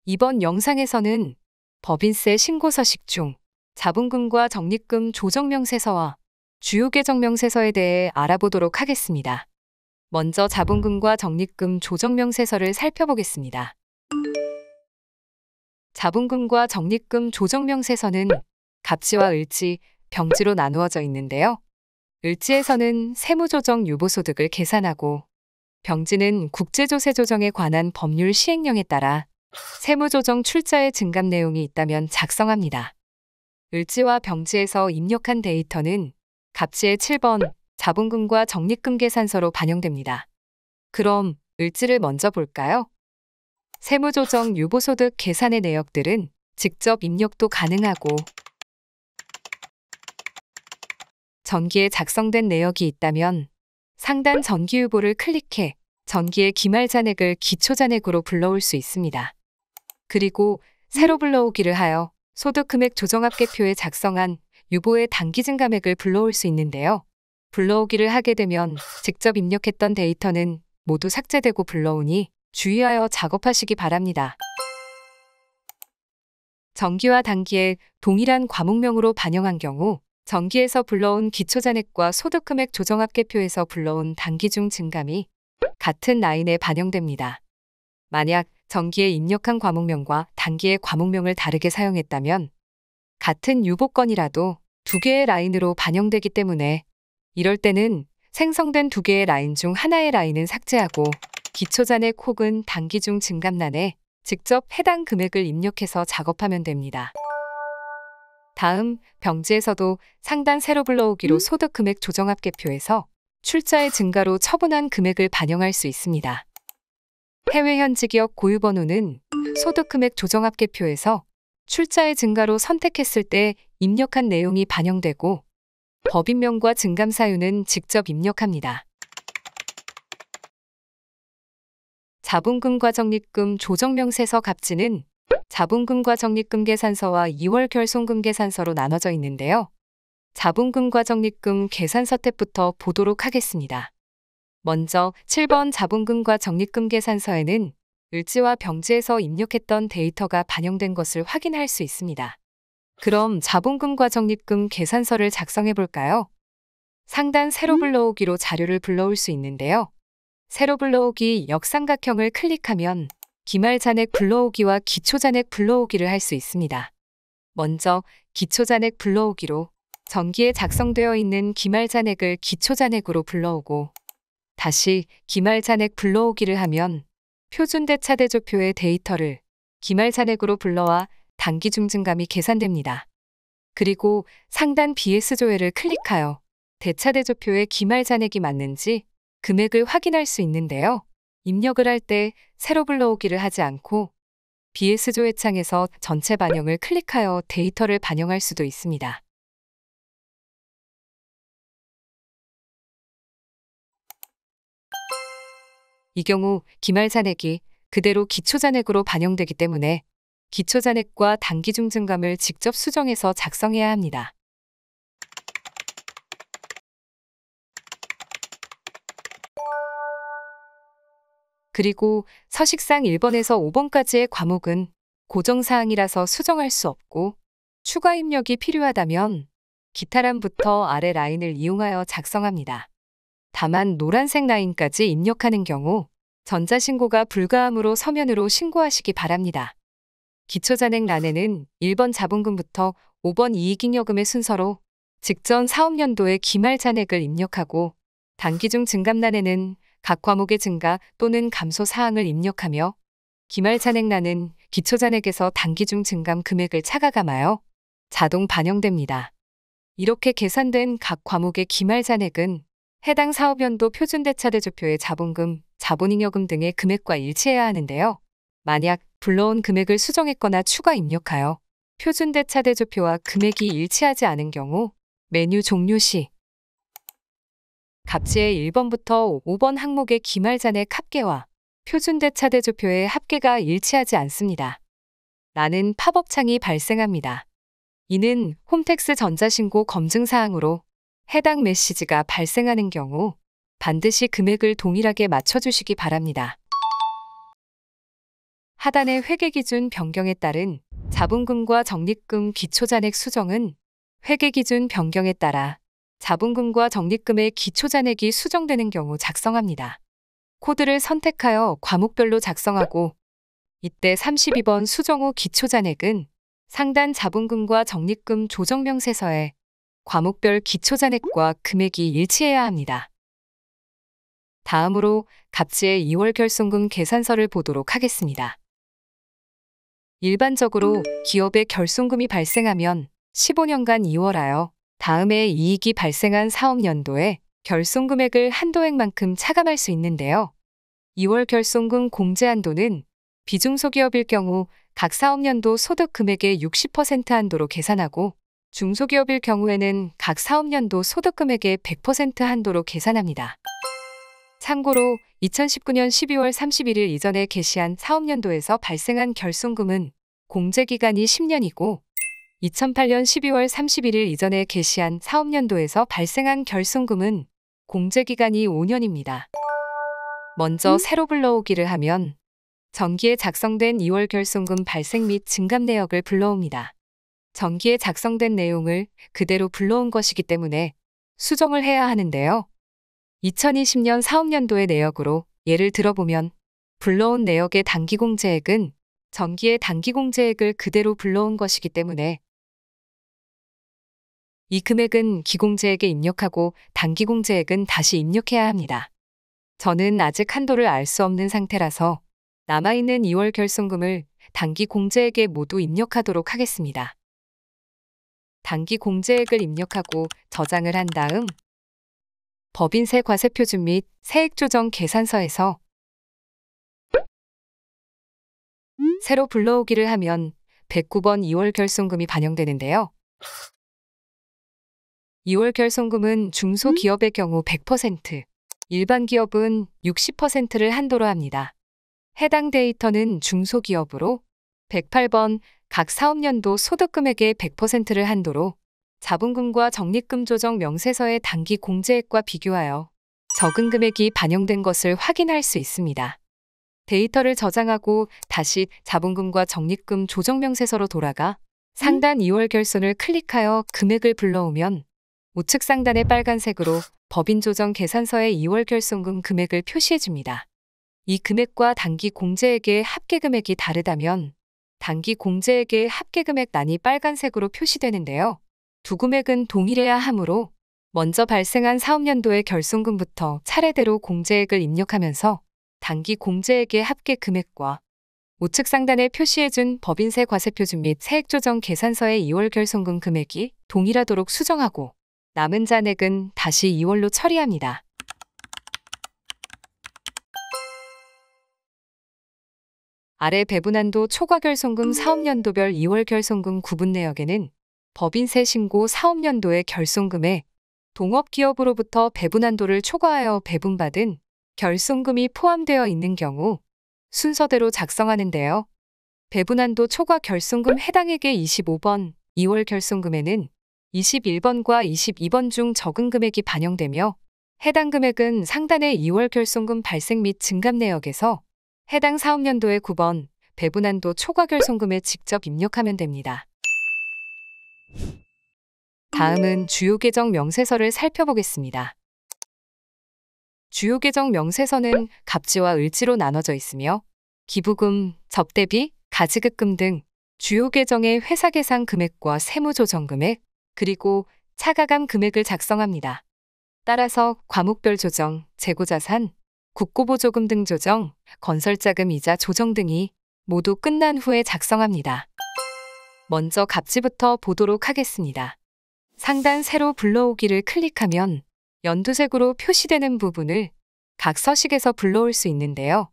이번 영상에서는 법인세 신고 서식 중 자본금과 적립금 조정명세서와 주요 계정명세서에 대해 알아보도록 하겠습니다. 먼저 자본금과 적립금 조정명세서를 살펴보겠습니다. 자본금과 적립금 조정명세서는 갑지와 을지, 병지로 나누어져 있는데요. 을지에서는 세무조정 유보소득을 계산하고 병지는 국제조세 조정에 관한 법률 시행령에 따라 세무조정 출자의 증감 내용이 있다면 작성합니다. 을지와 병지에서 입력한 데이터는 갑지의 7번 자본금과 적립금 계산서로 반영됩니다. 그럼 을지를 먼저 볼까요? 세무조정 유보소득 계산의 내역들은 직접 입력도 가능하고 전기에 작성된 내역이 있다면 상단 전기유보를 클릭해 전기의 기말잔액을 기초잔액으로 불러올 수 있습니다. 그리고 새로 불러오기를 하여 소득금액 조정합계표에 작성한 유보의 단기 증감액을 불러올 수 있는데요. 불러오기를 하게 되면 직접 입력했던 데이터는 모두 삭제되고 불러오니 주의하여 작업하시기 바랍니다. 정기와 단기에 동일한 과목명으로 반영한 경우 정기에서 불러온 기초잔액과 소득금액 조정합계표에서 불러온 단기중 증감이 같은 라인에 반영됩니다. 만약 정기에 입력한 과목명과 단기의 과목명을 다르게 사용했다면 같은 유보건이라도 두 개의 라인으로 반영되기 때문에 이럴 때는 생성된 두 개의 라인 중 하나의 라인은 삭제하고 기초잔액 혹은 단기중 증감란에 직접 해당 금액을 입력해서 작업하면 됩니다. 다음 병지에서도 상단 새로 불러오기로 소득금액 조정합계표에서 출자의 증가로 처분한 금액을 반영할 수 있습니다. 해외 현지기업 고유번호는 소득금액 조정합계표에서 출자의 증가로 선택했을 때 입력한 내용이 반영되고 법인명과 증감사유는 직접 입력합니다. 자본금과 적립금 조정명세서 갑지는 자본금과 적립금 계산서와 2월 결손금 계산서로 나눠져 있는데요. 자본금과 적립금 계산서 탭부터 보도록 하겠습니다. 먼저 7번 자본금과 적립금 계산서에는 을지와 병지에서 입력했던 데이터가 반영된 것을 확인할 수 있습니다. 그럼 자본금과 적립금 계산서를 작성해 볼까요? 상단 새로 불러오기로 자료를 불러올 수 있는데요. 새로 불러오기 역삼각형을 클릭하면 기말잔액 불러오기와 기초잔액 불러오기를 할 수 있습니다. 먼저 기초잔액 불러오기로 전기에 작성되어 있는 기말잔액을 기초잔액으로 불러오고 다시 기말잔액 불러오기를 하면 표준대차대조표의 데이터를 기말잔액으로 불러와 단기중증감이 계산됩니다. 그리고 상단 BS조회를 클릭하여 대차대조표의 기말잔액이 맞는지 금액을 확인할 수 있는데요. 입력을 할 때 새로 불러오기를 하지 않고 BS조회 창에서 전체 반영을 클릭하여 데이터를 반영할 수도 있습니다. 이 경우 기말잔액이 그대로 기초잔액으로 반영되기 때문에 기초잔액과 단기중 증감을 직접 수정해서 작성해야 합니다. 그리고 서식상 1번에서 5번까지의 과목은 고정사항이라서 수정할 수 없고 추가 입력이 필요하다면 기타란부터 아래 라인을 이용하여 작성합니다. 다만 노란색 라인까지 입력하는 경우 전자신고가 불가하므로 서면으로 신고하시기 바랍니다. 기초잔액 란에는 1번 자본금부터 5번 이익잉여금의 순서로 직전 사업연도의 기말잔액을 입력하고 단기중 증감란에는 각 과목의 증가 또는 감소 사항을 입력하며 기말잔액란은 기초잔액에서 단기중 증감 금액을 차가감하여 자동 반영됩니다. 이렇게 계산된 각 과목의 기말잔액은 해당 사업연도 표준대차대조표의 자본금, 자본잉여금 등의 금액과 일치해야 하는데요. 만약 불러온 금액을 수정했거나 추가 입력하여 표준대차대조표와 금액이 일치하지 않은 경우 메뉴 종료 시 갑지의 1번부터 5번 항목의 기말잔액 합계와 표준대차대조표의 합계가 일치하지 않습니다. 라는 팝업창이 발생합니다. 이는 홈택스 전자신고 검증사항으로 해당 메시지가 발생하는 경우 반드시 금액을 동일하게 맞춰주시기 바랍니다. 하단의 회계기준 변경에 따른 자본금과 적립금 기초잔액 수정은 회계기준 변경에 따라 자본금과 적립금의 기초잔액이 수정되는 경우 작성합니다. 코드를 선택하여 과목별로 작성하고 이때 32번 수정 후 기초잔액은 상단 자본금과 적립금 조정명세서에 과목별 기초잔액과 금액이 일치해야 합니다. 다음으로 갑지의 2월 결손금 계산서를 보도록 하겠습니다. 일반적으로 기업의 결손금이 발생하면 15년간 2월하여 다음해 이익이 발생한 사업연도에 결손금액을 한도액만큼 차감할 수 있는데요. 2월 결손금 공제 한도는 비중소기업일 경우 각 사업연도 소득 금액의 60% 한도로 계산하고 중소기업일 경우에는 각 사업연도 소득 금액의 100% 한도로 계산합니다. 참고로 2019년 12월 31일 이전에 개시한 사업연도에서 발생한 결손금은 공제기간이 10년이고 2008년 12월 31일 이전에 개시한 사업연도에서 발생한 결손금은 공제기간이 5년입니다. 먼저 새로 불러오기를 하면 정기에 작성된 2월 결손금 발생 및 증감 내역을 불러옵니다. 정기에 작성된 내용을 그대로 불러온 것이기 때문에 수정을 해야 하는데요. 2020년 사업연도의 내역으로 예를 들어보면 불러온 내역의 단기공제액은 정기의 단기공제액을 그대로 불러온 것이기 때문에 이 금액은 기공제액에 입력하고 단기공제액은 다시 입력해야 합니다. 저는 아직 한도를 알 수 없는 상태라서 남아있는 2월 결손금을 단기공제액에 모두 입력하도록 하겠습니다. 단기공제액을 입력하고 저장을 한 다음 법인세 과세표준 및 세액조정 계산서에서 새로 불러오기를 하면 109번 2월 결손금이 반영되는데요. 2월 결손금은 중소기업의 경우 100%, 일반 기업은 60%를 한도로 합니다. 해당 데이터는 중소기업으로 108번 각 사업연도 소득금액의 100%를 한도로 자본금과 적립금 조정 명세서의 단기 공제액과 비교하여 적은 금액이 반영된 것을 확인할 수 있습니다. 데이터를 저장하고 다시 자본금과 적립금 조정 명세서로 돌아가 상단 2월 결손을 클릭하여 금액을 불러오면 우측 상단의 빨간색으로 법인 조정 계산서의 2월 결손금 금액을 표시해 줍니다. 이 금액과 단기 공제액의 합계 금액이 다르다면 단기 공제액의 합계 금액란이 빨간색으로 표시되는데요. 두 금액은 동일해야 하므로 먼저 발생한 사업연도의 결손금부터 차례대로 공제액을 입력하면서 단기 공제액의 합계 금액과 우측 상단에 표시해준 법인세 과세표준 및 세액조정 계산서의 2월 결손금 금액이 동일하도록 수정하고 남은 잔액은 다시 2월로 처리합니다. 아래 배분한도 초과결손금 사업연도별 2월 결손금 구분 내역에는 법인세 신고 사업연도의 결손금에 동업기업으로부터 배분한도를 초과하여 배분받은 결손금이 포함되어 있는 경우 순서대로 작성하는데요. 배분한도 초과 결손금 해당액의 25번 2월 결손금에는 21번과 22번 중 적은 금액이 반영되며 해당 금액은 상단의 2월 결손금 발생 및 증감 내역에서 해당 사업연도의 9번 배분한도 초과 결손금에 직접 입력하면 됩니다. 다음은 주요 계정 명세서를 살펴보겠습니다. 주요 계정 명세서는 갑지와 을지로 나눠져 있으며 기부금, 접대비, 가지급금 등 주요 계정의 회사 계상 금액과 세무조정 금액, 그리고 차가감 금액을 작성합니다. 따라서 과목별 조정, 재고자산, 국고보조금 등 조정, 건설자금 이자 조정 등이 모두 끝난 후에 작성합니다. 먼저 갑지부터 보도록 하겠습니다. 상단 새로 불러오기를 클릭하면 연두색으로 표시되는 부분을 각 서식에서 불러올 수 있는데요.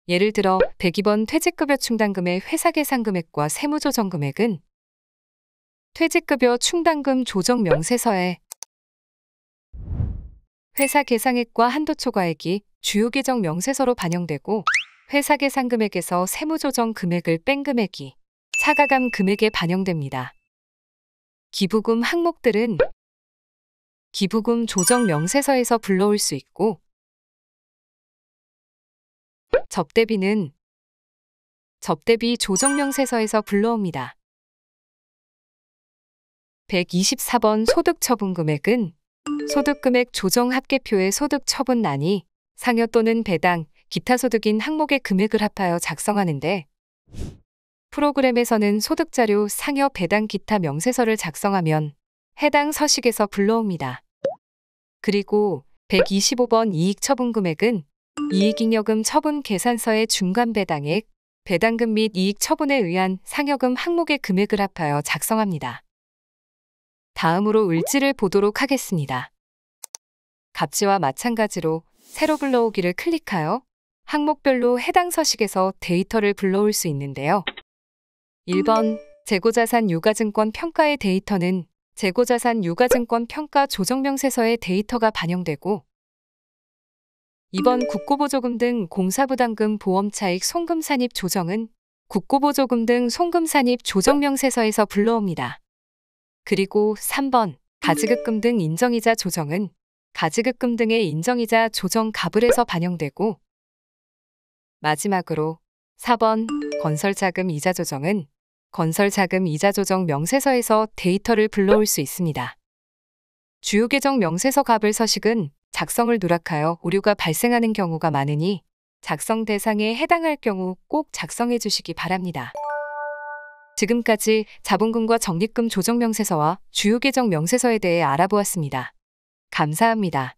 예를 들어 102번 퇴직급여 충당금의 회사 계산 금액과 세무조정 금액은 퇴직급여 충당금 조정 명세서에 회사 계상액과 한도 초과액이 주요 계정 명세서로 반영되고 회사 계산 금액에서 세무조정 금액을 뺀 금액이 차가감 금액에 반영됩니다. 기부금 항목들은 기부금 조정 명세서에서 불러올 수 있고, 접대비는 접대비 조정 명세서에서 불러옵니다. 124번 소득처분 금액은 소득금액 조정 합계표의 소득처분란이 상여 또는 배당, 기타 소득인 항목의 금액을 합하여 작성하는데, 프로그램에서는 소득자료 상여 배당 기타 명세서를 작성하면 해당 서식에서 불러옵니다. 그리고 125번 이익처분 금액은 이익잉여금 처분 계산서의 중간 배당액, 배당금 및 이익 처분에 의한 상여금 항목의 금액을 합하여 작성합니다. 다음으로 을지를 보도록 하겠습니다. 갑지와 마찬가지로 새로 불러오기를 클릭하여 항목별로 해당 서식에서 데이터를 불러올 수 있는데요. 1번 재고자산 유가증권 평가의 데이터는 재고자산 유가증권 평가 조정명세서의 데이터가 반영되고, 2번 국고보조금 등 공사부담금 보험차익 송금산입 조정은 국고보조금 등 송금산입 조정명세서에서 불러옵니다. 그리고 3번 가지급금 등 인정이자 조정은 가지급금 등의 인정이자 조정 가불에서 반영되고, 마지막으로 4번 건설자금 이자 조정은 건설자금 이자 조정 명세서에서 데이터를 불러올 수 있습니다. 주요 계정 명세서 가불 서식은 작성을 누락하여 오류가 발생하는 경우가 많으니 작성 대상에 해당할 경우 꼭 작성해 주시기 바랍니다. 지금까지 자본금과 적립금 조정 명세서와 주요 계정 명세서에 대해 알아보았습니다. 감사합니다.